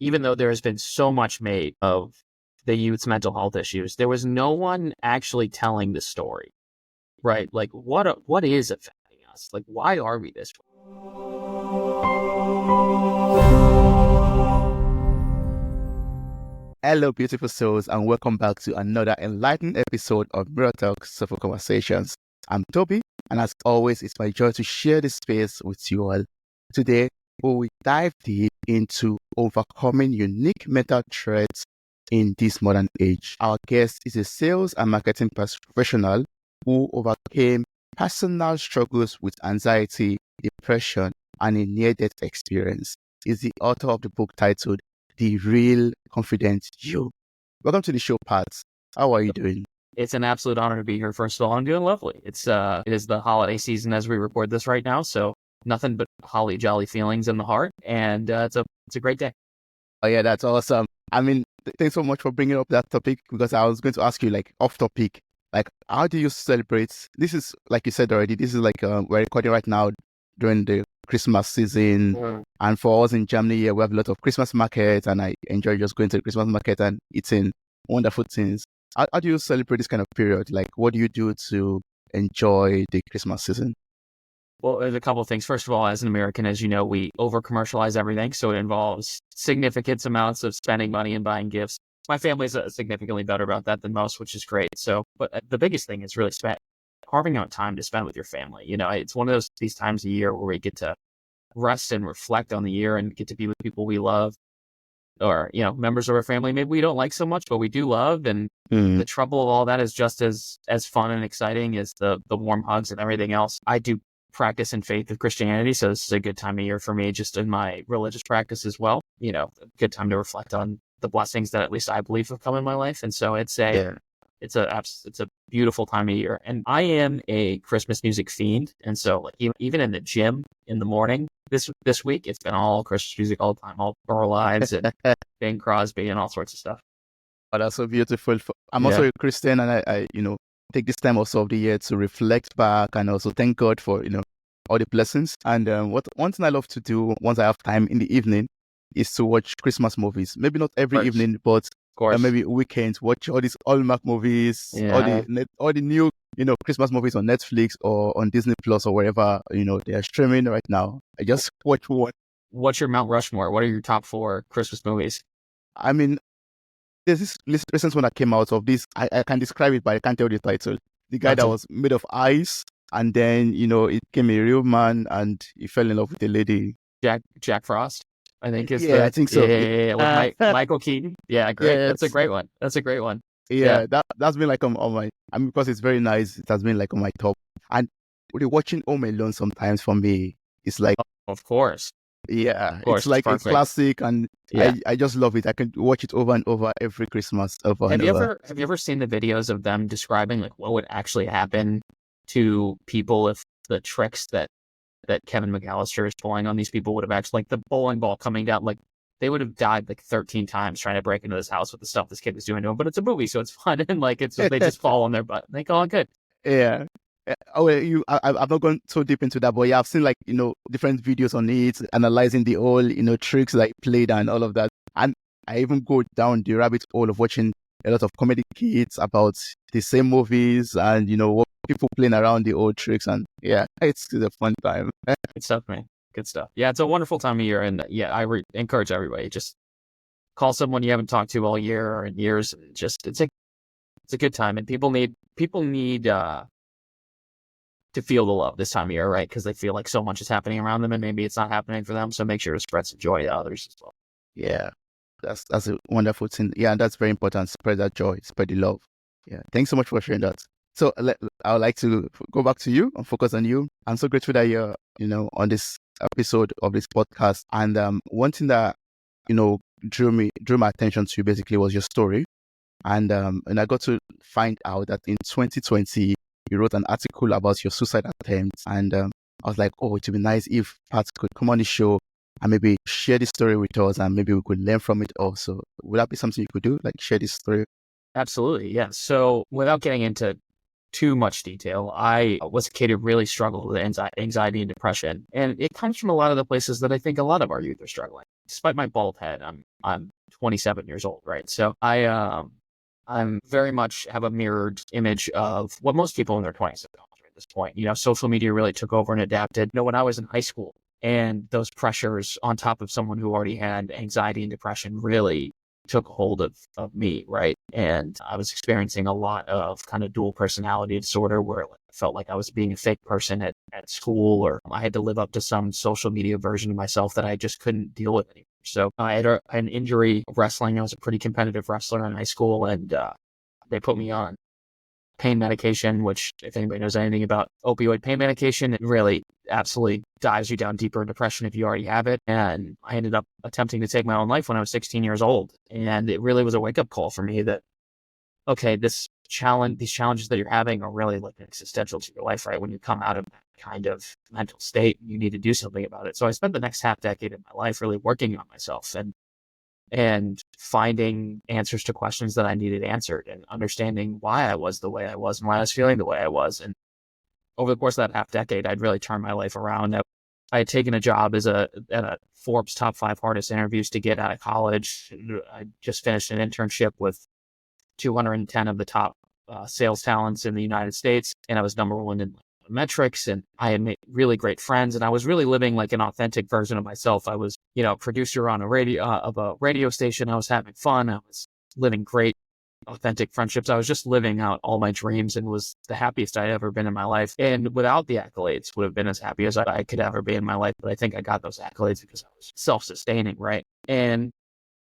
even though there has been so much made of the youth's mental health issues, there was no one actually telling the story, right? Like what is affecting us? Like, why are we this way? Hello, beautiful souls, and welcome back to another enlightening episode of Mirror Talk Soulful Conversations. I'm Tobi, and as always, it's my joy to share this space with you all. Today, we will dive deep into overcoming unique mental threats in this modern age. Our guest is a sales and marketing professional who overcame personal struggles with anxiety, depression, and a near-death experience. He's the author of the book titled The Real Confident You. Welcome to the show, Pat. How are you doing? It's an absolute honor to be here. First of all, I'm doing lovely. It is the holiday season as we record this right now, so nothing but holly jolly feelings in the heart, and it's a great day. Oh yeah, that's awesome. I mean, thanks so much for bringing up that topic, because I was going to ask you, like, off topic, like, how do you celebrate? This is, like you said already, this is like we're recording right now during the Christmas season. And for us in Germany here, we have a lot of Christmas markets, and I enjoy just going to the Christmas market and eating wonderful things. How do you celebrate this kind of period? Like, what do you do to enjoy the Christmas season? Well, there's a couple of things. First of all, as an American, as you know, we over-commercialize everything, so it involves significant amounts of spending money and buying gifts. My family's significantly better about that than most, which is great. So, but the biggest thing is really carving out time to spend with your family. You know, it's one of these times a year where we get to rest and reflect on the year and get to be with people we love, or, you know, members of our family maybe we don't like so much, but we do love. And the trouble of all that is just as fun and exciting as the warm hugs and everything else. I do practice in faith of Christianity, so this is a good time of year for me, just in my religious practice as well. You know, a good time to reflect on the blessings that at least I believe have come in my life. And so it's a beautiful time of year. And I am a Christmas music fiend, and so like even in the gym in the morning this week, it's been all Christmas music all the time, all Burl Ives and Bing Crosby and all sorts of stuff. Oh, that's so beautiful. I'm also a Christian, and I take this time also of the year to reflect back and also thank God for, all the blessings. And one thing I love to do once I have time in the evening is to watch Christmas movies. Maybe not every evening, but maybe weekends, watch all these Hallmark movies, all the new, Christmas movies on Netflix or on Disney Plus or wherever, they are streaming right now. I just watch one. What's your Mount Rushmore? What are your top 4 Christmas movies? I mean, there's this recent one that came out of this. I can describe it, but I can't tell the title. The guy that was made of ice, and then, it became a real man, and he fell in love with a lady. Jack Frost, I think is. I think so. Yeah. With Michael Keaton. Yeah, great. Yeah, that's a great one. Yeah, that's been like on my. Because it's very nice. It has been like on my top. And watching Home Alone sometimes for me, it's like. Of course. Yeah, it's like a classic, and I just love it. I can watch it over and over every Christmas. Have you ever seen the videos of them describing like what would actually happen to people if the tricks that Kevin McAllister is pulling on these people would have actually, like the bowling ball coming down, like they would have died like 13 times trying to break into this house with the stuff this kid was doing to them. But it's a movie, so it's fun, and like they just fall on their butt. They go on good. Yeah. I've not gone so deep into that, but yeah, I've seen like, different videos on it, analyzing the whole, tricks that he played and all of that. And I even go down the rabbit hole of watching a lot of comedy kits about the same movies and, what people playing around the old tricks. And yeah, it's a fun time. Good stuff, man. Good stuff. Yeah, it's a wonderful time of year. And yeah, I encourage everybody, just call someone you haven't talked to all year or in years. It's a good time. And people need to feel the love this time of year, right? Because they feel like so much is happening around them and maybe it's not happening for them. So make sure to spread some joy to others as well. Yeah, that's a wonderful thing. Yeah, that's very important. Spread that joy, spread the love. Yeah, thanks so much for sharing that. So I would like to go back to you and focus on you. I'm so grateful that you're, on this episode of this podcast. And one thing that, drew my attention to basically was your story. And I got to find out that in 2020, you wrote an article about your suicide attempts, and I was like, oh, it would be nice if Pat could come on the show and maybe share this story with us, and maybe we could learn from it also. Would that be something you could do, like share this story? Absolutely, yeah. So without getting into too much detail, I was a kid who really struggled with anxiety and depression, and it comes from a lot of the places that I think a lot of our youth are struggling. despite my bald head, I'm 27 years old, right? So I'm very much have a mirrored image of what most people in their 20s have gone through at this point. Social media really took over and adapted. When I was in high school, and those pressures on top of someone who already had anxiety and depression really took hold of me, right? And I was experiencing a lot of kind of dual personality disorder where I felt like I was being a fake person at school, or I had to live up to some social media version of myself that I just couldn't deal with anymore. So I had an injury of wrestling. I was a pretty competitive wrestler in high school, and they put me on pain medication, which if anybody knows anything about opioid pain medication, it really absolutely dives you down deeper in depression if you already have it. And I ended up attempting to take my own life when I was 16 years old. And it really was a wake up call for me that, okay, these challenges that you're having are really like existential to your life, right? When you come out of that kind of mental state, you need to do something about it. So I spent the next half decade of my life really working on myself and finding answers to questions that I needed answered, and understanding why I was the way I was and why I was feeling the way I was. And over the course of that half decade, I'd really turned my life around. I had taken a job at a Forbes top 5 hardest interviews to get out of college. I just finished an internship with 210 of the top sales talents in the United States, and I was #1 in metrics, and I had made really great friends, and I was really living like an authentic version of myself. I was, a producer on a radio station. I was having fun. I was living great, authentic friendships. I was just living out all my dreams and was the happiest I'd ever been in my life. And without the accolades, would have been as happy as I could ever be in my life. But I think I got those accolades because I was self-sustaining, right? And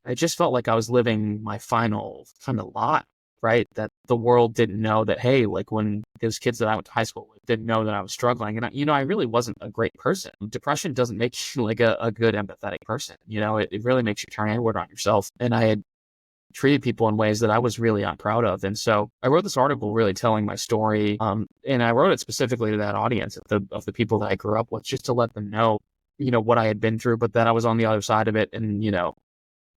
I just felt like I was living my final kind of lot, right? That the world didn't know that, hey, like when those kids that I went to high school with didn't know that I was struggling. And, I really wasn't a great person. Depression doesn't make you like a good empathetic person. It really makes you turn inward on yourself. And I had treated people in ways that I was really unproud of. And so I wrote this article really telling my story. And I wrote it specifically to that audience of the people that I grew up with, just to let them know, what I had been through, but that I was on the other side of it. And,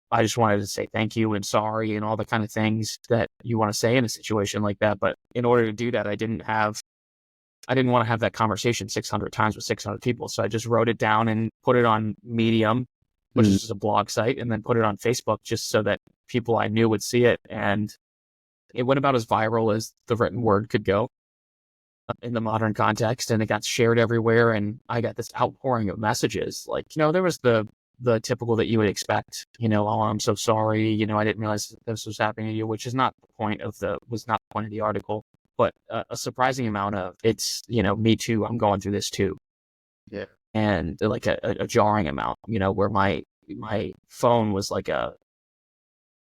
I just wanted to say thank you and sorry and all the kind of things that you want to say in a situation like that. But in order to do that, I didn't want to have that conversation 600 times with 600 people. So I just wrote it down and put it on Medium, which is a blog site, and then put it on Facebook just so that people I knew would see it. And it went about as viral as the written word could go in the modern context. And it got shared everywhere. And I got this outpouring of messages. Like, there was the typical that you would expect, oh, I'm so sorry. I didn't realize that this was happening to you, which is not the point of the article, but a surprising amount of it's, me too. I'm going through this too. Yeah. And like a jarring amount, where my phone was like a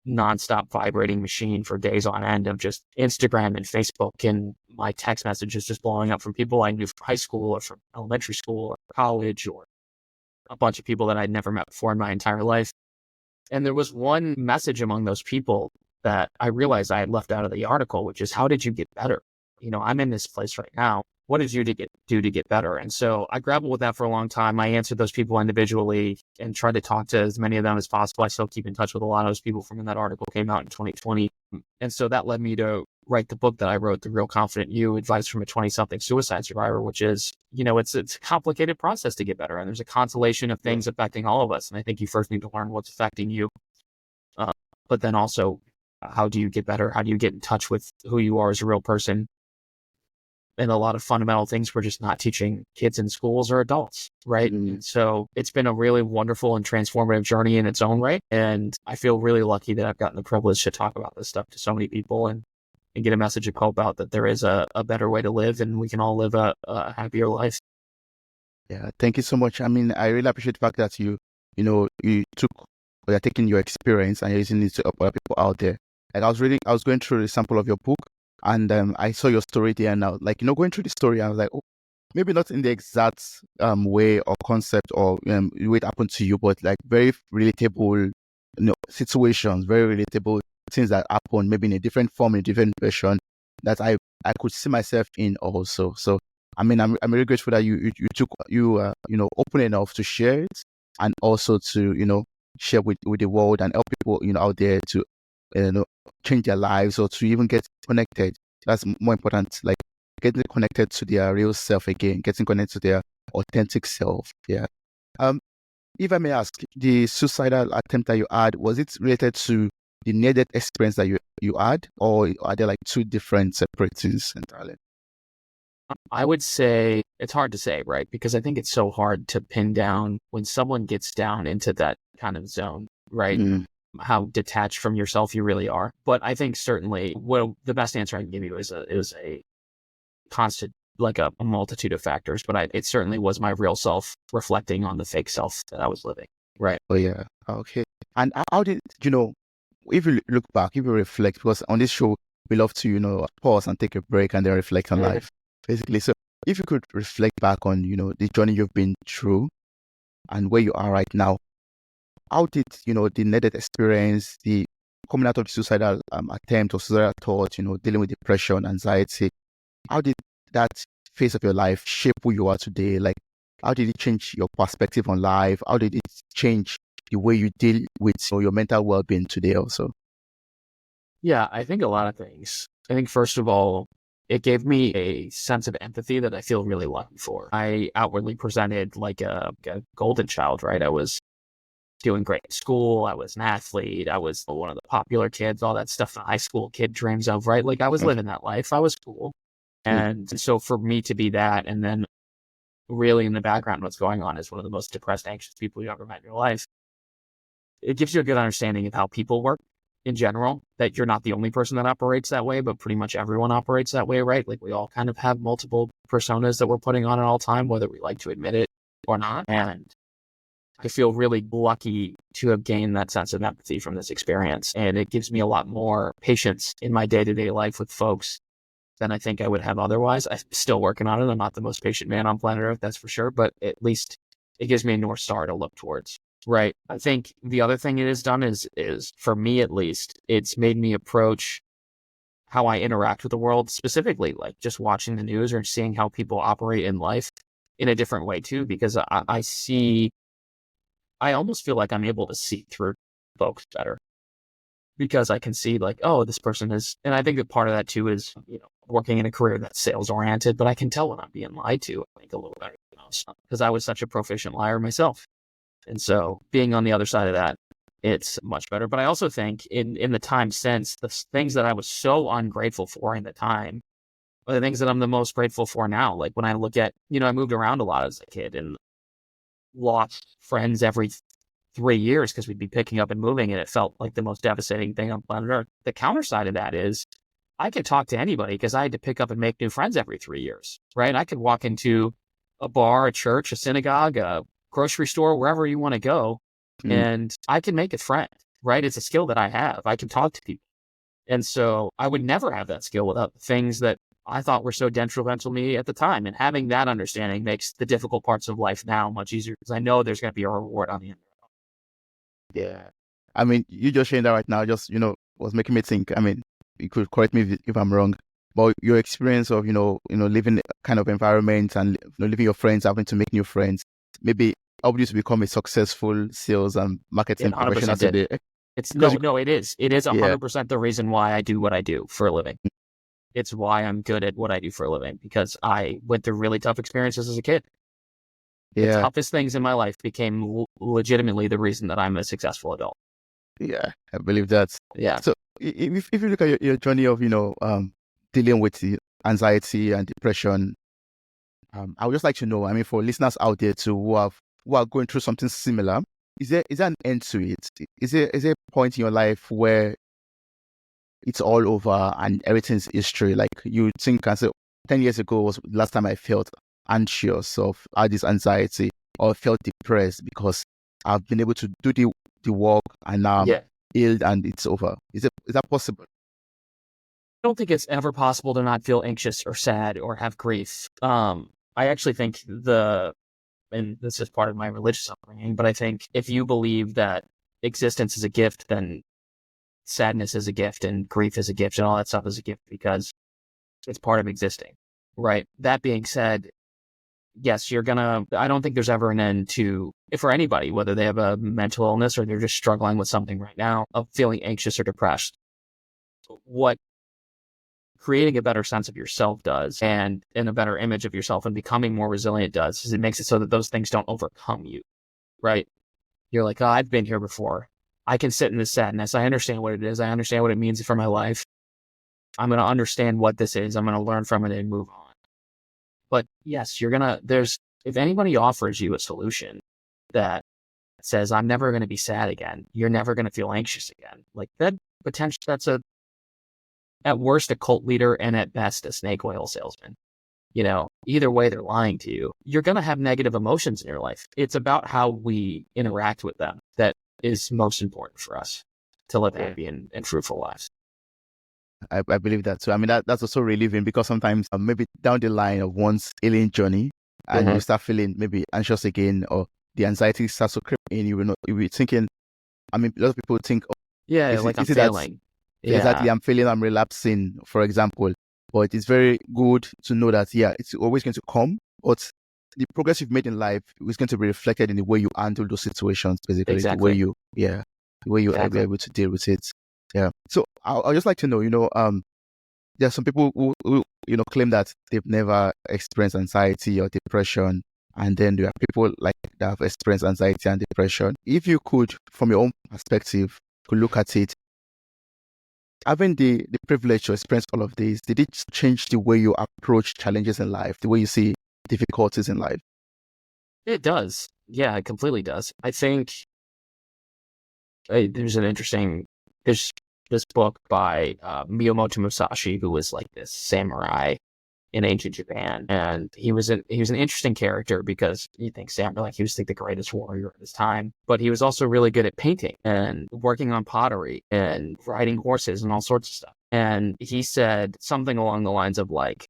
nonstop vibrating machine for days on end of just Instagram and Facebook, and my text messages just blowing up from people I knew from high school or from elementary school or college, or a bunch of people that I'd never met before in my entire life. And there was one message among those people that I realized I had left out of the article, which is, how did you get better? I'm in this place right now. What did you do to get better? And so I grappled with that for a long time. I answered those people individually and tried to talk to as many of them as possible. I still keep in touch with a lot of those people from when that article came out in 2020. And so that led me to write the book that I wrote, The Real Confident You, Advice from a 20-something Suicide Survivor, which is, it's a complicated process to get better. And there's a constellation of things affecting all of us. And I think you first need to learn what's affecting you. But then also, how do you get better? How do you get in touch with who you are as a real person? And a lot of fundamental things we're just not teaching kids in schools or adults, right? And so it's been a really wonderful and transformative journey in its own right. And I feel really lucky that I've gotten the privilege to talk about this stuff to so many people and get a message of hope out that there is a better way to live, and we can all live a happier life. Yeah, thank you so much. I mean, I really appreciate the fact that you're taking your experience and you're using it to help other people out there. Like I was going through the sample of your book, and I saw your story there, and I was like, going through the story, I was like, oh, maybe not in the exact way or concept or the way it happened to you, but like very relatable, situations, very relatable things that happen, maybe in a different form, in a different version that I could see myself in also. So I mean, I'm really grateful that you took open enough to share it, and also to share with the world and help people out there to change their lives, or to even get connected. That's more important, like getting connected to their real self again, getting connected to their authentic self. Yeah. if I may ask, the suicidal attempt that you had, was it related to the near-death experience that you had, or are there like two different separate things entirely? I would say it's hard to say, right? Because I think it's so hard to pin down when someone gets down into that kind of zone, right? Mm. How detached from yourself you really are. But I think certainly, well, the best answer I can give you is a constant, like a multitude of factors. But it certainly was my real self reflecting on the fake self that I was living. Right. Oh yeah. Okay. And how did if you look back, if you reflect, because on this show we love to pause and take a break and then reflect on life, basically. So if you could reflect back on the journey you've been through and where you are right now, how did the needed experience, the coming out of the suicidal attempt or suicidal thought, dealing with depression, anxiety, how did that phase of your life shape who you are today? Like, how did it change your perspective on life? How did it change the way you deal with your mental well-being today also? Yeah, I think a lot of things. I think first of all, it gave me a sense of empathy that I feel really lucky for. I outwardly presented like a golden child, right? I was doing great in school. I was an athlete. I was one of the popular kids, all that stuff the high school kid dreams of, right? Like I was living that life. I was cool. And so for me to be that, and then really in the background, what's going on is one of the most depressed, anxious people you ever met in your life. It gives you a good understanding of how people work in general, that you're not the only person that operates that way, but pretty much everyone operates that way, right? Like we all kind of have multiple personas that we're putting on at all time, whether we like to admit it or not. And I feel really lucky to have gained that sense of empathy from this experience. And it gives me a lot more patience in my day-to-day life with folks than I think I would have otherwise. I'm still working on it. I'm not the most patient man on planet Earth, that's for sure. But at least it gives me a North Star to look towards. Right. I think the other thing it has done is for me at least, it's made me approach how I interact with the world, specifically like just watching the news or seeing how people operate in life in a different way too, because I almost feel like I'm able to see through folks better because I can see like, oh, this person is, and I think that part of that too is, working in a career that's sales oriented, but I can tell when I'm being lied to, I think a little better because I was such a proficient liar myself. And so being on the other side of that, it's much better. But I also think in the time since, the things that I was so ungrateful for in the time are the things that I'm the most grateful for now. Like when I look at, I moved around a lot as a kid and lost friends every 3 years because we'd be picking up and moving, and it felt like the most devastating thing on planet Earth. The counter side of that is I could talk to anybody because I had to pick up and make new friends every 3 years, right? I could walk into a bar, a church, a synagogue, a grocery store, wherever you want to go, and I can make a friend, right? It's a skill that I have. I can talk to people. And so I would never have that skill without the things that I thought were so detrimental to me at the time. And having that understanding makes the difficult parts of life now much easier because I know there's going to be a reward on the end. Yeah. I mean, you just sharing that right now just, was making me think. I mean, you could correct me if I'm wrong, but your experience of, living kind of environment and leaving your friends, having to make new friends, maybe helped you to become a successful sales and marketing professional today. It is. It is 100% the reason why I do what I do for a living. It's why I'm good at what I do for a living because I went through really tough experiences as a kid. The toughest things in my life became legitimately the reason that I'm a successful adult. Yeah, I believe that. Yeah. So if you look at your journey of, dealing with the anxiety and depression, I would just like to know, I mean, for listeners out there too who are going through something similar, is there an end to it? Is there a point in your life where it's all over and everything's history? Like you think and say, 10 years ago was the last time I felt anxious or had this anxiety or felt depressed because I've been able to do the work and now I'm healed and it's over. Is that possible? I don't think it's ever possible to not feel anxious or sad or have grief. I actually think and this is part of my religious upbringing, but I think if you believe that existence is a gift, then sadness is a gift and grief is a gift and all that stuff is a gift because it's part of existing, right? That being said, yes, I don't think there's ever an end for anybody, whether they have a mental illness or they're just struggling with something right now, of feeling anxious or depressed. What creating a better sense of yourself does and a better image of yourself and becoming more resilient does is it makes it so that those things don't overcome you, right? You're like, oh, I've been here before. I can sit in this sadness. I understand what it is. I understand what it means for my life. I'm going to understand what this is. I'm going to learn from it and move on. But yes, if anybody offers you a solution that says, I'm never going to be sad again, you're never going to feel anxious again, like that potential, that's at worst a cult leader and at best a snake oil salesman. Either way, they're lying to you. You're going to have negative emotions in your life. It's about how we interact with them that is most important for us to live happy and fruitful lives. I believe that too. I mean, that's also relieving, because sometimes maybe down the line of one's healing journey, and you start feeling maybe anxious again, or the anxiety starts to creep in, you'll be thinking, I mean, a lot of people think, I'm failing. Exactly, I'm failing, I'm relapsing, for example. But it's very good to know that, it's always going to come, but the progress you've made in life is going to be reflected in the way you handle those situations, basically. Exactly. The way you are able to deal with it. Yeah. So I'd just like to know, there are some people who claim that they've never experienced anxiety or depression. And then there are people like that have experienced anxiety and depression. If you could, from your own perspective, could look at it, having the privilege to experience all of this, did it change the way you approach challenges in life, the way you see difficulties in life? It does. Yeah, it completely does. I think there's this book by Miyamoto Musashi, who was like this samurai in ancient Japan, and he was an interesting character because you think samurai, like he was like the greatest warrior of his time, but he was also really good at painting and working on pottery and riding horses and all sorts of stuff. And he said something along the lines of like,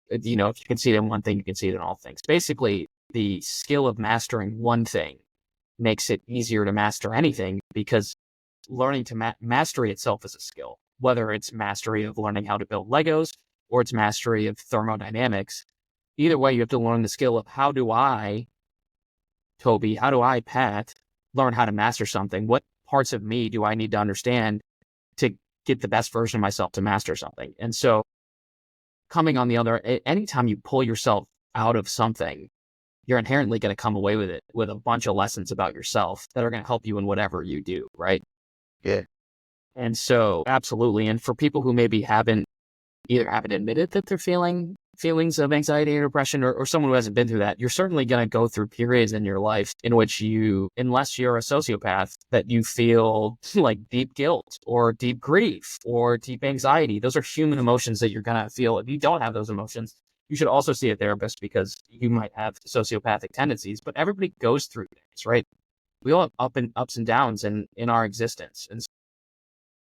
if you can see it in one thing, you can see it in all things. Basically, the skill of mastering one thing makes it easier to master anything, because learning to mastery itself is a skill, whether it's mastery of learning how to build Legos or it's mastery of thermodynamics. Either way, you have to learn the skill of how do I, Tobi, how do I, Pat, learn how to master something? What parts of me do I need to understand to get the best version of myself to master something? And so coming on the other, anytime you pull yourself out of something, you're inherently going to come away with it with a bunch of lessons about yourself that are going to help you in whatever you do, right? Yeah. And so, absolutely. And for people who maybe haven't admitted that they're feeling feelings of anxiety or depression, or someone who hasn't been through that, you're certainly going to go through periods in your life in which unless you're a sociopath, that you feel like deep guilt or deep grief or deep anxiety. Those are human emotions that you're going to feel. If you don't have those emotions, you should also see a therapist, because you might have sociopathic tendencies. But everybody goes through things, right? We all have ups and downs in our existence. And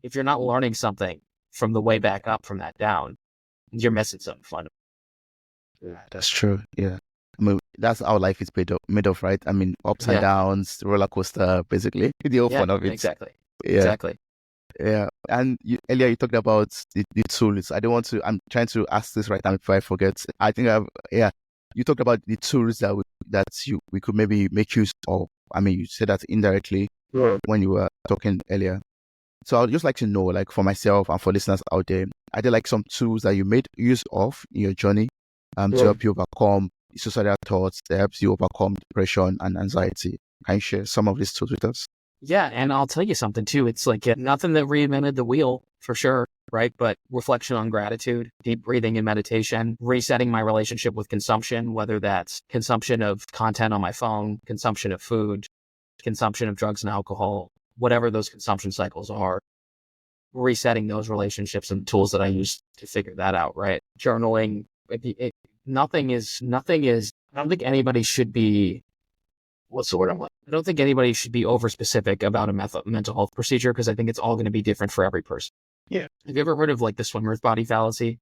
if you're not learning something from the way back up from that down, you're missing something fun. Yeah, that's true. Yeah. I mean, that's how life is made of, right? I mean, ups and downs, roller coaster, basically. The whole fun of it. Exactly. Yeah. Exactly. Yeah. And earlier you talked about the tools. I'm trying to ask this right now before I forget. I think you talked about the tools that we could maybe make use of. I mean, you said that indirectly when you were talking earlier. So I'd just like to know, like for myself and for listeners out there, are there like some tools that you made use of in your journey to help you overcome suicidal thoughts, that helps you overcome depression and anxiety? Can you share some of these tools with us? Yeah, and I'll tell you something too. It's like nothing that reinvented the wheel, for sure, right? But reflection on gratitude, deep breathing and meditation, resetting my relationship with consumption, whether that's consumption of content on my phone, consumption of food, consumption of drugs and alcohol, whatever those consumption cycles are, resetting those relationships and tools that I use to figure that out, right? Journaling, nothing is, I don't think anybody should be, what's the word I'm like? I don't think anybody should be over specific about a mental health procedure, because I think it's all going to be different for every person. Yeah. Have you ever heard of like the swimmer's body fallacy?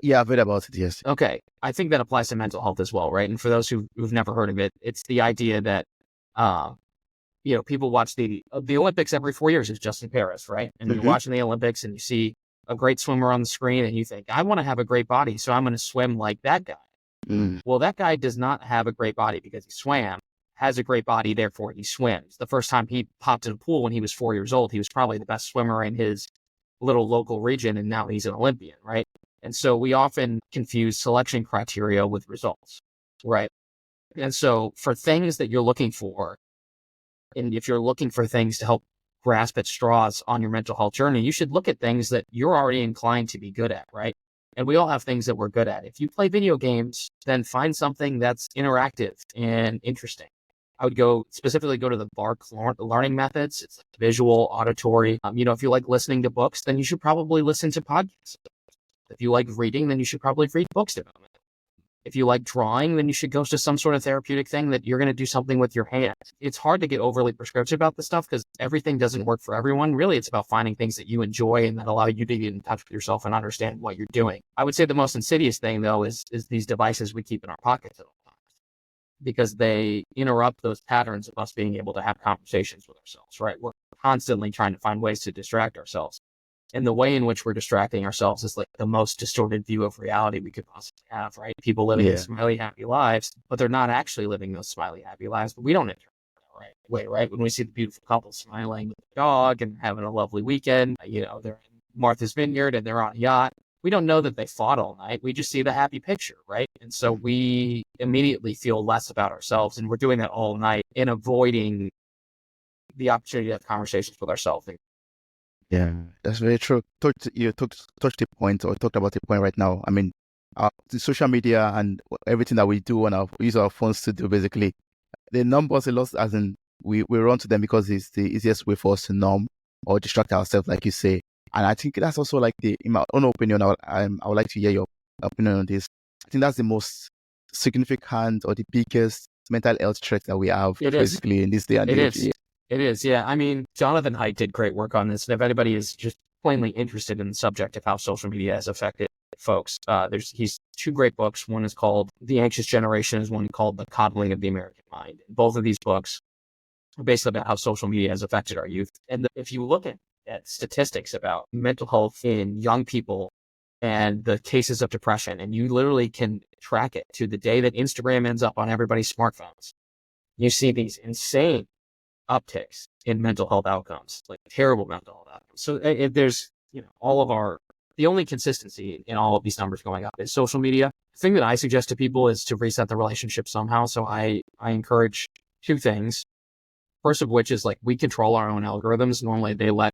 Yeah, I've read about it, yes. Okay. I think that applies to mental health as well, right? And for those who've never heard of it, it's the idea that, people watch the Olympics every 4 years. It's just in Paris, right? And you're watching the Olympics and you see a great swimmer on the screen and you think, I want to have a great body, so I'm going to swim like that guy. Well, that guy does not have a great body because he swam, has a great body, therefore he swims. The first time he popped in a pool when he was 4 years old, he was probably the best swimmer in his little local region, and now he's an Olympian, right? And so we often confuse selection criteria with results, right? And so for things that you're looking for, And if you're looking for things to help grasp at straws on your mental health journey, you should look at things that you're already inclined to be good at, right? And we all have things that we're good at. If you play video games, then find something that's interactive and interesting. I would specifically go to the BARC learning methods. It's like visual, auditory. If you like listening to books, then you should probably listen to podcasts. If you like reading, then you should probably read books about it. If you like drawing, then you should go to some sort of therapeutic thing that you're going to do something with your hands. It's hard to get overly prescriptive about this stuff because everything doesn't work for everyone. Really, it's about finding things that you enjoy and that allow you to get in touch with yourself and understand what you're doing. I would say the most insidious thing, though, is these devices we keep in our pockets at all times, because they interrupt those patterns of us being able to have conversations with ourselves, right? We're constantly trying to find ways to distract ourselves. And the way in which we're distracting ourselves is like the most distorted view of reality we could possibly have, right? People living smiley, happy lives, but they're not actually living those smiley, happy lives. But we don't interpret that right way, right? When we see the beautiful couple smiling with the dog and having a lovely weekend, they're in Martha's Vineyard and they're on a yacht. We don't know that they fought all night. We just see the happy picture, right? And so we immediately feel less about ourselves, and we're doing that all night and avoiding the opportunity to have conversations with ourselves. Yeah, that's very true. You touched the point, or talked about the point right now. I mean, the social media and everything that we do and we use our phones to do, basically, they numb us a lot, as in we run to them because it's the easiest way for us to numb or distract ourselves, like you say. And I think that's also like in my own opinion, I would like to hear your opinion on this. I think that's the most significant or the biggest mental health threat that we have, basically, in this day and age. It is, yeah. I mean, Jonathan Haidt did great work on this. And if anybody is just plainly interested in the subject of how social media has affected folks, he's two great books. One is called The Anxious Generation, is one called The Coddling of the American Mind. Both of these books are basically about how social media has affected our youth. And if you look at statistics about mental health in young people and the cases of depression, and you literally can track it to the day that Instagram ends up on everybody's smartphones, you see these insane upticks in mental health outcomes, like terrible mental health outcomes. So if there's, the only consistency in all of these numbers going up is social media. The thing that I suggest to people is to reset the relationship somehow. So I encourage two things. First of which is like we control our own algorithms. Normally they let,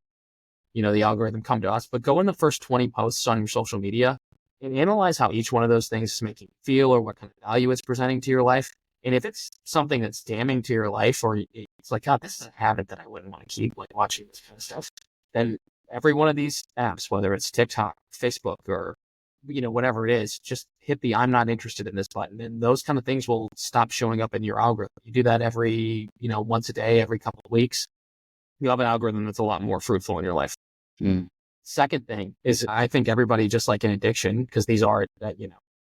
the algorithm come to us, but go in the first 20 posts on your social media and analyze how each one of those things is making you feel or what kind of value it's presenting to your life. And if it's something that's damning to your life, or it's like, God, this is a habit that I wouldn't want to keep, like watching this kind of stuff, then every one of these apps, whether it's TikTok, Facebook, or, whatever it is, just hit the I'm not interested in this button. And those kind of things will stop showing up in your algorithm. You do that every, once a day, every couple of weeks. You'll have an algorithm that's a lot more fruitful in your life. Mm. Second thing is, I think everybody, just like an addiction, because these are that,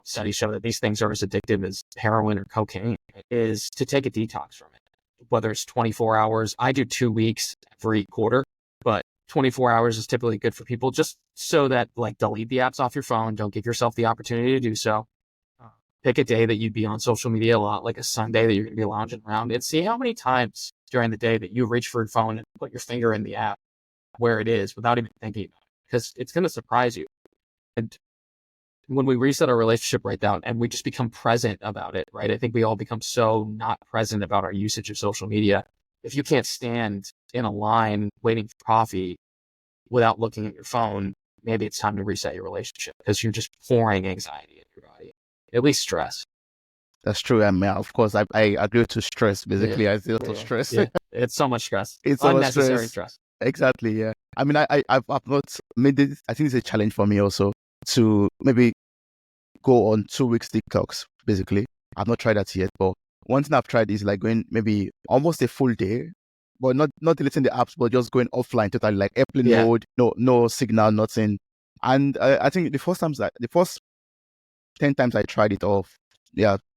studies show that these things are as addictive as heroin or cocaine, is to take a detox from it. Whether it's 24 hours, I do 2 weeks every quarter, but 24 hours is typically good for people, just so that like delete the apps off your phone. Don't give yourself the opportunity to do so. Pick a day that you'd be on social media a lot, like a Sunday that you're going to be lounging around, and see how many times during the day that you reach for your phone and put your finger in the app where it is without even thinking about it, because it's going to surprise you. And when we reset our relationship right down and we just become present about it, right? I think we all become so not present about our usage of social media. If you can't stand in a line waiting for coffee without looking at your phone, maybe it's time to reset your relationship, because you're just pouring anxiety in your body, at least stress. That's true. I mean, of course, I agree to stress. Basically, I feel to stress. Yeah. It's so much stress. It's unnecessary stress. Exactly. Yeah. I mean, I've not made this. I think it's a challenge for me also to maybe go on 2 weeks detox. Basically, I've not tried that yet. But one thing I've tried is like going maybe almost a full day, but not deleting the apps, but just going offline totally, like airplane mode, no signal, nothing. And I think the first 10 times I tried it off,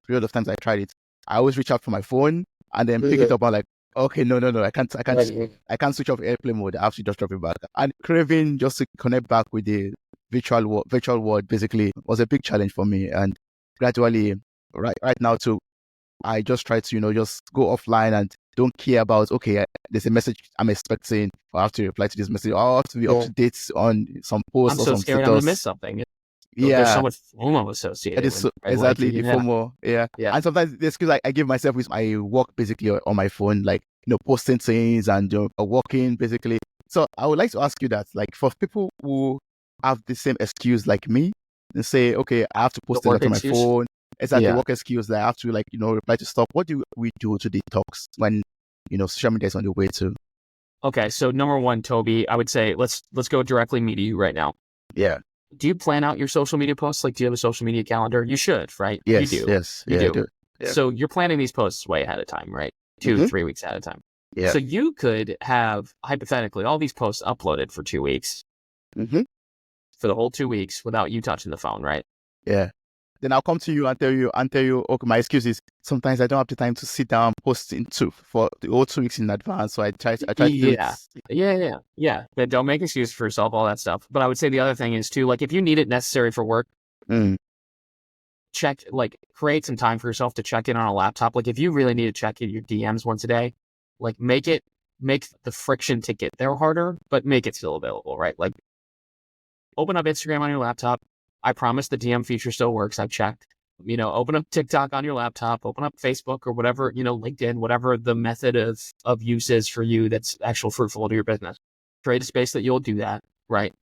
period of times I tried it, I always reach out for my phone and then pick it up and like, okay, no, I can't switch off airplane mode. I have to just drop it back. And craving just to connect back with the virtual world basically was a big challenge for me. And gradually, right now too, I just try to just go offline and don't care about, okay, there's a message I'm expecting, I have to reply to this message, I have to be up to date on some posts or some status. I'm so scared I'm gonna miss something. There's so much FOMO associated with it, right? Exactly, the FOMO. Yeah. And sometimes the excuse I give myself is I work basically on my phone. Like posting things and working basically. So I would like to ask you that, like, for people who have the same excuse like me, and say, okay, I have to post The things work on my excuse. phone. It's like the Yeah. work excuse that I have to, like, reply to stuff. What do we do to detox when, social media is on the way to? Okay. So number one, Toby, I would say let's go directly me to you right now. Yeah. Do you plan out your social media posts? Like, do you have a social media calendar? You should, right? You Yes. do. Yes. You Yeah. I do. do. Yeah. So you're planning these posts way ahead of time, right? 2, Mm-hmm. 3 weeks ahead of time. Yeah. So you could have hypothetically all these posts uploaded for 2 weeks, Mm-hmm. for the whole 2 weeks without you touching the phone, right? Yeah. Then I'll come to you and tell you, okay, my excuse is sometimes I don't have the time to sit down and post for the whole 2 weeks in advance. So I try to do it. Yeah. But don't make excuses for yourself, all that stuff. But I would say the other thing is too, like, if you need it necessary for work, create some time for yourself to check in on a laptop. Like, if you really need to check in your DMs once a day, like, make the friction to get there harder, but make it still available, right? Like, open up Instagram on your laptop. I promise the DM feature still works. I've checked. Open up TikTok on your laptop, open up Facebook or whatever, LinkedIn, whatever the method of use is for you that's actual fruitful to your business. Create a space that you'll do that, right?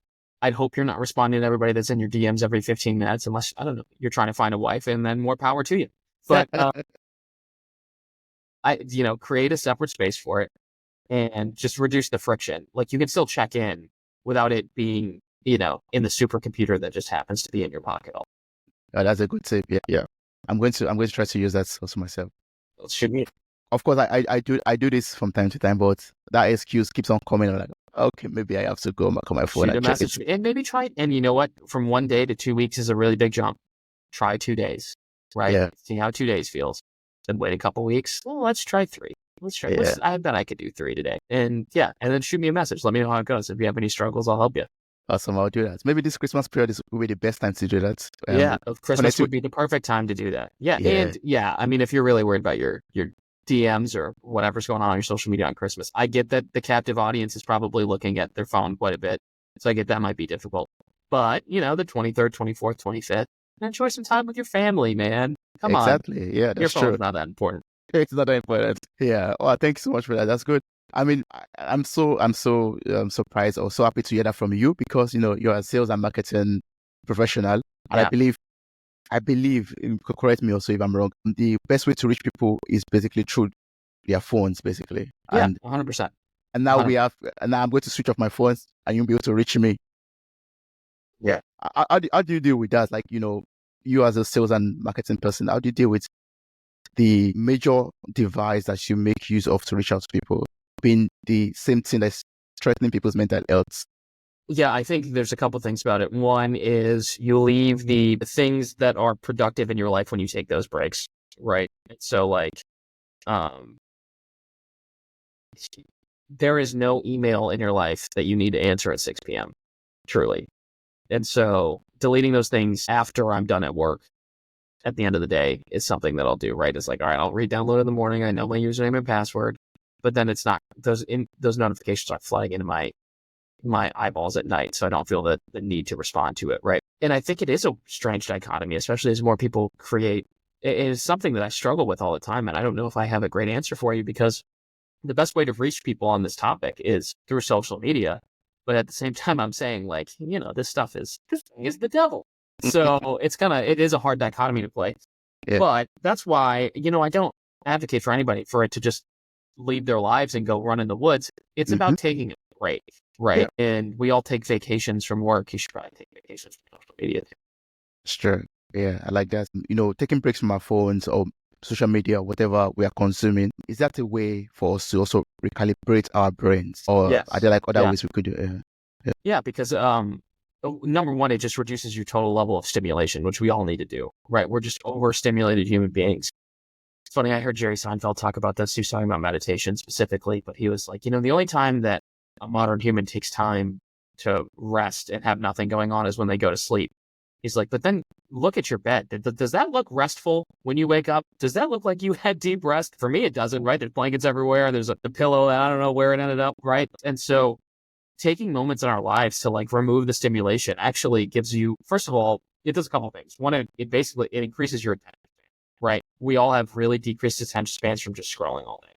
I'd hope you're not responding to everybody that's in your DMs every 15 minutes, unless, I don't know, you're trying to find a wife, and then more power to you. But create a separate space for it and just reduce the friction. Like, you can still check in without it being, in the supercomputer that just happens to be in your pocket. Oh, that's a good tip. Yeah. I'm going to try to use that also myself. Should be. Of course, I do this from time to time, but that excuse keeps on coming. I'm like, okay, maybe I have to go back on my phone Shoot a and check message it. and maybe try it. And you know what? From 1 day to 2 weeks is a really big jump. Try 2 days, right? Yeah. See how 2 days feels. Then wait a couple weeks. Well, let's try 3. Yeah. I bet I could do 3 today. And then shoot me a message. Let me know how it goes. If you have any struggles, I'll help you. Awesome, I'll do that. Maybe this Christmas period will be the best time to do that. Christmas would be the perfect time to do that. And I mean, if you're really worried about your DMs or whatever's going on your social media on Christmas, I get that the captive audience is probably looking at their phone quite a bit. So I get that might be difficult. But, the 23rd, 24th, 25th, enjoy some time with your family, man. Come on. Exactly. Yeah, that's your phone's true. not that important. It's not that important. Yeah. Oh, thanks so much for that. That's good. I mean, I'm so surprised or so happy to hear that from you because, you're a sales and marketing professional. And I believe, correct me also if I'm wrong, the best way to reach people is basically through their phones, basically. Yeah, and 100%. And now I'm going to switch off my phones and you'll be able to reach me. Yeah. How do you deal with that? Like, you as a sales and marketing person, how do you deal with the major device that you make use of to reach out to people being the same thing that's threatening people's mental health? Yeah, I think there's a couple things about it. One is you leave the things that are productive in your life when you take those breaks, right? So, like, there is no email in your life that you need to answer at 6 p.m., truly. And so deleting those things after I'm done at work at the end of the day is something that I'll do, right? It's like, all right, I'll re-download in the morning. I know my username and password, but then it's not, those notifications are flooding into my eyeballs at night. So I don't feel the need to respond to it, right? And I think it is a strange dichotomy, especially as more people create. It is something that I struggle with all the time. And I don't know if I have a great answer for you, because the best way to reach people on this topic is through social media. But at the same time, I'm saying, like, this thing is the devil. So it is a hard dichotomy to play. Yeah. But that's why, I don't advocate for anybody for it to just leave their lives and go run in the woods. It's about taking a break, right? Yeah. And we all take vacations from work. You should probably take vacations from social media too. Sure. Yeah, I like that. Taking breaks from our phones or social media, whatever we are consuming, is that a way for us to also recalibrate our brains? Or are there like other ways we could do it? Yeah, because number one, it just reduces your total level of stimulation, which we all need to do, right? We're just overstimulated human beings. It's funny, I heard Jerry Seinfeld talk about this. He was talking about meditation specifically, but he was like, the only time that a modern human takes time to rest and have nothing going on is when they go to sleep. He's like, but then look at your bed. Does that look restful when you wake up? Does that look like you had deep rest? For me, it doesn't, right? There's blankets everywhere. There's the pillow. I don't know where it ended up, right? And so taking moments in our lives to like remove the stimulation actually gives you, first of all, it does a couple of things. One, it increases your attention span, right? We all have really decreased attention spans from just scrolling all day.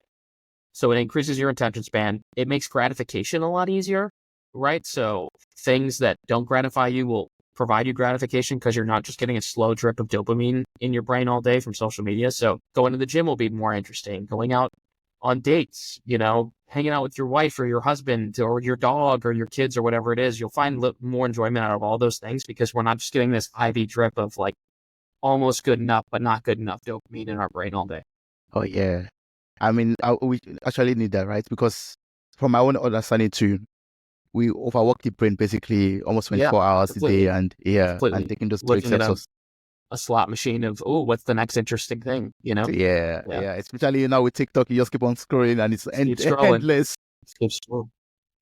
So it increases your attention span. It makes gratification a lot easier, right? So things that don't gratify you will provide you gratification because you're not just getting a slow drip of dopamine in your brain all day from social media. So going to the gym will be more interesting. Going out on dates, hanging out with your wife or your husband or your dog or your kids or whatever it is, you'll find more enjoyment out of all those things because we're not just getting this IV drip of like almost good enough, but not good enough dopamine in our brain all day. Oh, yeah. I mean, we actually need that, right? Because from my own understanding too, we overwork the brain basically almost 24 hours completely. a day, and and taking those breaks Looking at helps us. a slot machine of, what's the next interesting thing, Yeah. Especially now with TikTok, you just keep on scrolling and it's endless. Keep scrolling.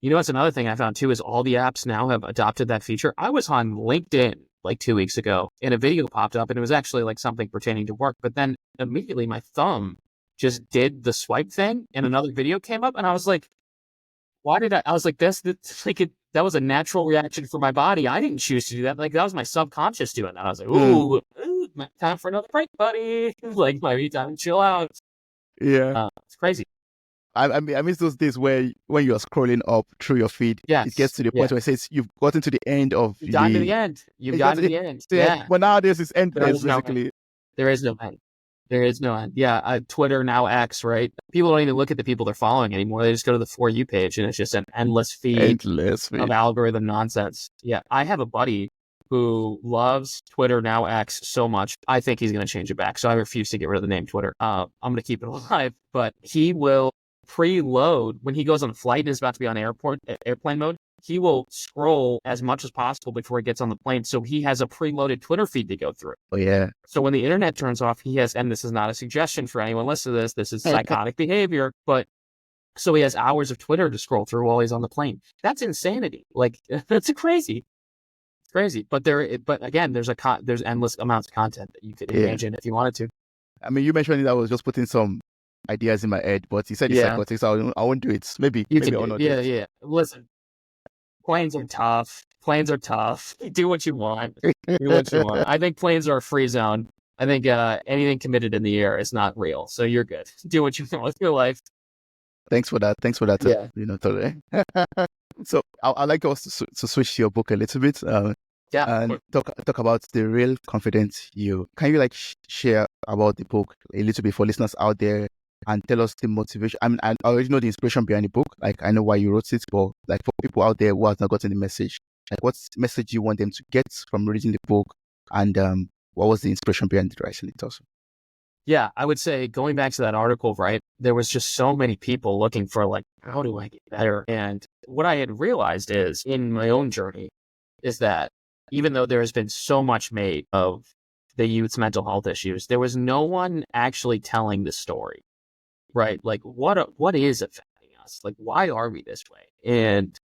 What's another thing I found too is all the apps now have adopted that feature. I was on LinkedIn like 2 weeks ago and a video popped up and it was actually like something pertaining to work. But then immediately my thumb just did the swipe thing and another video came up and I was like, why did I was like, that was a natural reaction for my body. I didn't choose to do that. Like that was my subconscious doing that. I was like, ooh, time for another break, buddy. Like maybe time to chill out. Yeah. It's crazy. I miss those days where when you're scrolling up through your feed, it gets to the point where it says you've gotten to the end of You've gotten to the end. You've gotten to the end. Yeah. But nowadays it's endless, basically. There is no end. There is no end. Yeah, Twitter, now X, right? People don't even look at the people they're following anymore. They just go to the For You page and it's just an endless feed of algorithm nonsense. Yeah, I have a buddy who loves Twitter, now X, so much. I think he's going to change it back. So I refuse to get rid of the name Twitter. I'm going to keep it alive. But he will preload when he goes on a flight and is about to be on airplane mode. He will scroll as much as possible before he gets on the plane. So he has a preloaded Twitter feed to go through. Oh, yeah. So when the internet turns off, and this is not a suggestion for anyone listening to this, this is psychotic behavior, but so he has hours of Twitter to scroll through while he's on the plane. That's insanity. Like, that's crazy. It's crazy. But again, there's endless amounts of content that you could engage in if you wanted to. I mean, you mentioned that I was just putting some ideas in my head, but you said it's psychotic, so I won't do it. Maybe I'll not do it. Yeah. Listen. Planes are tough. Do what you want. I think planes are a free zone. I think anything committed in the air is not real. So you're good. Do what you want with your life. Thanks for that. Totally. So I'd like us to switch to your book a little bit. And talk about the real confident you. Can you share about the book a little bit for listeners out there? And tell us the motivation. I mean, I already know the inspiration behind the book. I know why you wrote it, but for people out there who have not gotten the message, what's the message you want them to get from reading the book? And what was the inspiration behind it, actually? Also. Yeah, I would say going back to that article, right? There was just so many people looking for how do I get better? And what I had realized is in my own journey is that even though there has been so much made of the youth's mental health issues, there was no one actually telling the story. Right. What is affecting us? Why are we this way? And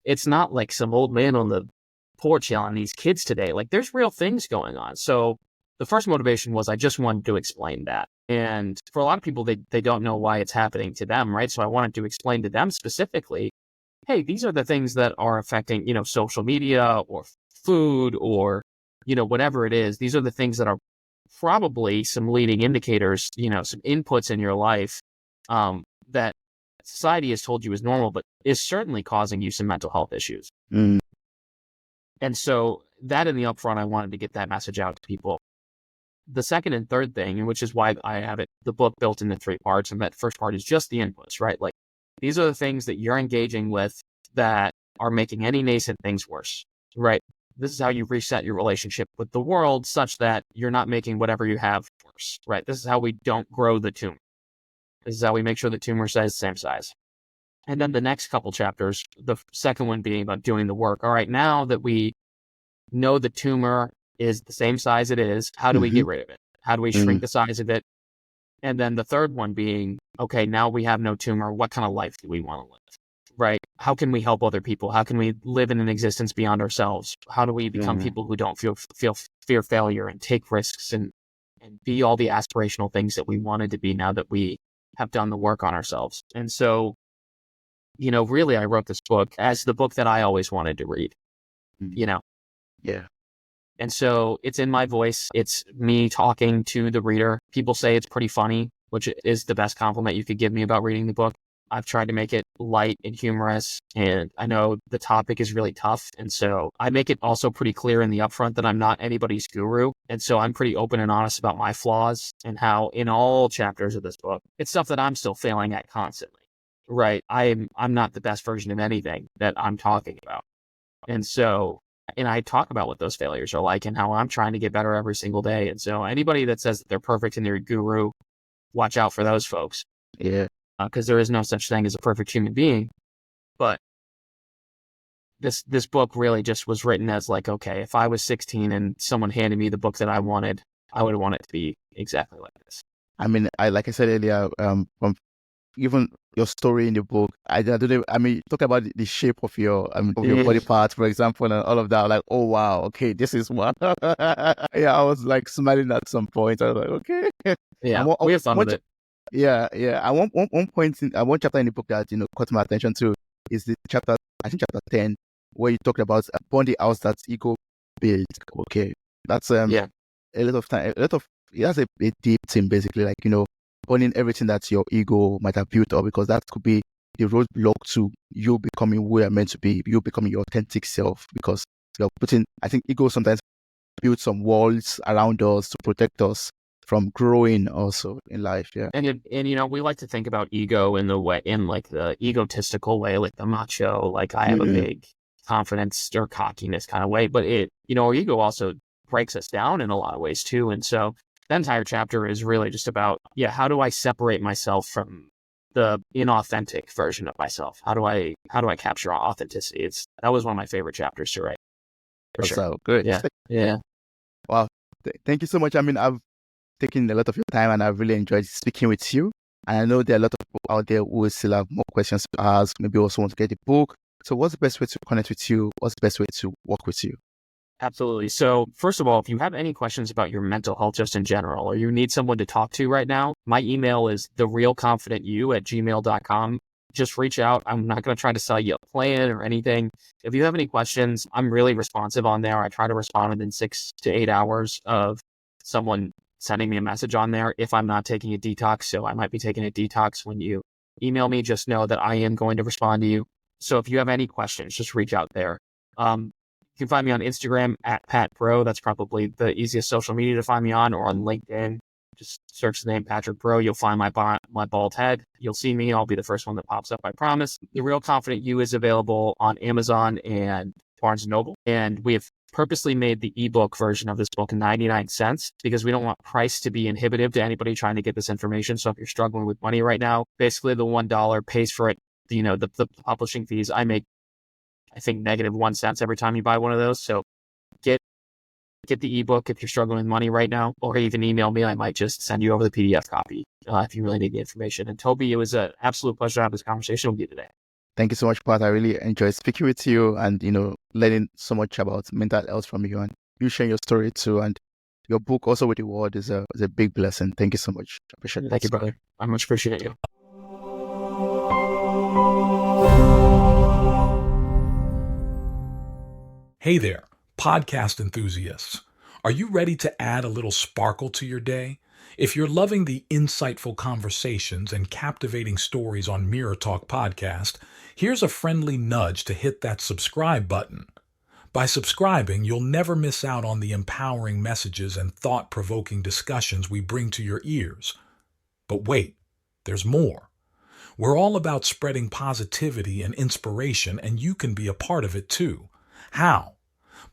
it's not like some old man on the porch yelling these kids today. There's real things going on. So the first motivation was I just wanted to explain that. And for a lot of people, they don't know why it's happening to them. Right. So I wanted to explain to them specifically, hey, these are the things that are affecting, social media or food or, whatever it is. These are the things that are probably some leading indicators, some inputs in your life that society has told you is normal, but is certainly causing you some mental health issues. And so that in the upfront, I wanted to get that message out to people. The second and third thing, and which is why I have the book built into 3 parts, and that first part is just the inputs, right? These are the things that you're engaging with that are making any nascent things worse, right? This is how you reset your relationship with the world such that you're not making whatever you have worse, right? This is how we don't grow the tumor. This is how we make sure the tumor stays the same size. And then the next couple chapters, the second one being about doing the work. All right, now that we know the tumor is the same size it is, how do we get rid of it? How do we shrink the size of it? And then the third one being, okay, now we have no tumor. What kind of life do we want to live? Right? How can we help other people? How can we live in an existence beyond ourselves? How do we become people who don't fear failure and take risks and be all the aspirational things that we wanted to be now that we have done the work on ourselves? And so, really, I wrote this book as the book that I always wanted to read, Yeah. And so it's in my voice. It's me talking to the reader. People say it's pretty funny. which is the best compliment you could give me about reading the book. I've tried to make it light and humorous, and I know the topic is really tough. And so I make it also pretty clear in the upfront that I'm not anybody's guru. And so I'm pretty open and honest about my flaws and how in all chapters of this book, it's stuff that I'm still failing at constantly, right? I'm not the best version of anything that I'm talking about. And so, and I talk about what those failures are like and how I'm trying to get better every single day. And so anybody that says that they're perfect and they're a guru, watch out for those folks. Yeah. Because there is no such thing as a perfect human being. But this book really just was written as like, okay, if I was 16 and someone handed me the book that I wanted, I would want it to be exactly like this. I mean, like I said earlier, from even your story in the book, I don't know, I mean, talk about the shape of your body parts, for example, and all of that. Like, oh wow, okay, this is one. Yeah, I was like smiling at some point. I was like, okay. Yeah, we have fun with it. Yeah. At one point, one chapter in the book that caught my attention to is the chapter, I think chapter 10, where you talked about burn the house that ego built. Okay, that's a lot of time, it has a deep theme basically, like burning everything that your ego might have built up, because that could be the roadblock to you becoming who you're meant to be, you becoming your authentic self, because you're putting, I think ego sometimes build some walls around us to protect us from growing also in life. Yeah. And we like to think about ego in like the egotistical way, like the macho, like I have a big confidence or cockiness kind of way, but our ego also breaks us down in a lot of ways too. And so the entire chapter is really just about, how do I separate myself from the inauthentic version of myself? How do I capture authenticity? That was one of my favorite chapters to write. For sure. So good. Yeah. Wow. Thank you so much. I mean, I've taken a lot of your time and I've really enjoyed speaking with you. And I know there are a lot of people out there who will still have more questions to ask, maybe also want to get the book. So what's the best way to connect with you? What's the best way to work with you? Absolutely. So first of all, if you have any questions about your mental health just in general, or you need someone to talk to right now, my email is therealconfidentyou@gmail.com. Just reach out. I'm not going to try to sell you a plan or anything. If you have any questions, I'm really responsive on there. I try to respond within 6 to 8 hours of someone sending me a message on there if I'm not taking a detox. So I might be taking a detox when you email me. Just know that I am going to respond to you. So if you have any questions, just reach out there. You can find me on Instagram at Pat Broe. That's probably the easiest social media to find me on, or on LinkedIn. Just search the name Patrick Broe. You'll find my bald head. You'll see me. I'll be the first one that pops up, I promise. The Real Confident You is available on Amazon and Barnes & Noble. And we have purposely made the ebook version of this book 99 cents because we don't want price to be inhibitive to anybody trying to get this information. So if you're struggling with money right now, basically the $1 pays for it. The publishing fees. I make, I think, -1 cent every time you buy one of those. So get the ebook if you're struggling with money right now, or even email me. I might just send you over the PDF copy if you really need the information. And Tobi, it was an absolute pleasure to have this conversation with you today. Thank you so much, Pat. I really enjoyed speaking with you and, learning so much about mental health from you, and you sharing your story too. And your book also with the world is a big blessing. Thank you so much. I appreciate it. Thank you, brother. I much appreciate you. Hey there, podcast enthusiasts. Are you ready to add a little sparkle to your day? If you're loving the insightful conversations and captivating stories on Mirror Talk Podcast, here's a friendly nudge to hit that subscribe button. By subscribing, you'll never miss out on the empowering messages and thought-provoking discussions we bring to your ears. But wait, there's more. We're all about spreading positivity and inspiration, and you can be a part of it too. How?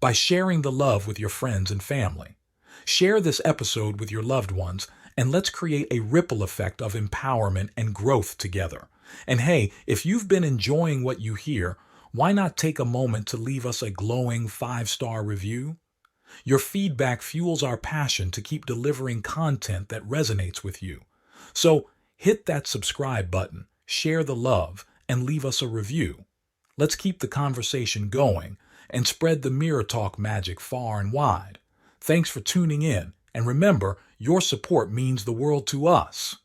By sharing the love with your friends and family. Share this episode with your loved ones, and let's create a ripple effect of empowerment and growth together. And hey, if you've been enjoying what you hear, why not take a moment to leave us a glowing 5-star review? Your feedback fuels our passion to keep delivering content that resonates with you. So hit that subscribe button, share the love, and leave us a review. Let's keep the conversation going and spread the Mirror Talk magic far and wide. Thanks for tuning in, and remember, your support means the world to us.